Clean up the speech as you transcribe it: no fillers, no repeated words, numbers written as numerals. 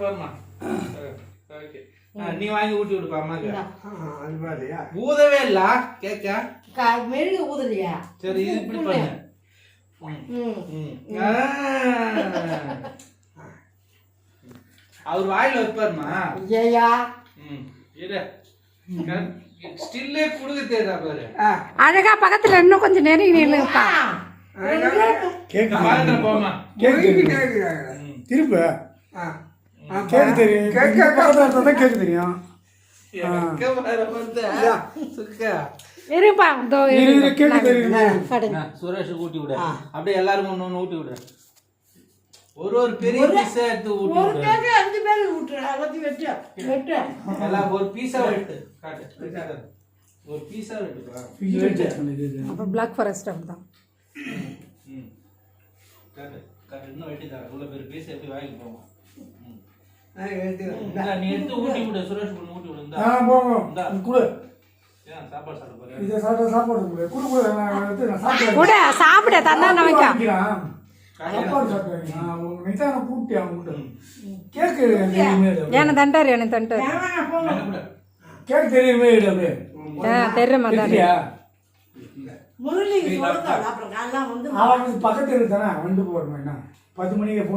பாருமா. ஓகே. நீ வாங்கி ஊட்டி விடுப்பா அம்மாக்கு. அது மாதிரியா? ஊதவே இல்ல கேக்க. மெழுகு ஊதலையா? சரி இது இப்படி பண்ணு. அவர் வாயில வைப்பாருமா. ஐயா. இரு. ஸ்டில்லே குடுக்க தேடா பாரு. அழகா பக்கத்துல இன்னும் கொஞ்சம் நெருங்கி நில்லுப்பா. கேக்க பாருங்க போமா. கேக்குறாங்க. திரும்ப கேக்க தெரியும். கேக்க கேக்க தெரியும். இருப்பா தோ கேக்க தெரியும். சுரேஷ் ஊட்டி விடு. அப்படியே எல்லாரும் ஒண்ணு ஊட்டி விடு. ஒரு பெரிய பீஸ் எடுத்து ஊட்டி விடு. ஒரு கேக்க 5 பேருக்கு ஊட்டு. எல்லாத்தையும் வெட்டு. எல்லாம் ஒரு பீஸா வெட்டு. காட்டு. ஒரு பீஸா வெட்டு. அப்ப பிளாக் ஃபாரஸ்ட் அப்படிதான். காட்டு இன்னும் வெட்டி தர. இவ்வளவு பெரிய பீஸ் எப்படி வாங்கி போவோம். நீ எடுத்து ஊட்டி விடு. சுரேஷ் பண்ணி ஊட்டி விடு. குடு. ஏன் சாப்பாடு சாப்பிட போறியா? இத சாப்பாடு குடு. குடு நான் எடுத்து நான் சாப்பிடுறேன். குடு சாப்பிட தந்தா வைக்க. சாப்பாடு சாப்பிடுறேன். நான் மிட்டான கூட்டி அவங்க கேக்கு தெரியுமே. ஏன தண்டாரு எனக்கு தண்டாரு. கேக்கு தெரியுமே அப்படியே. தெரியுமா தண்டாரு. முரளி சொல்லுங்க. அப்புறம் நான் வந்து அவனுக்கு பக்கத்துல தானே வந்து போறோம். என்ன 10 மணிக்கு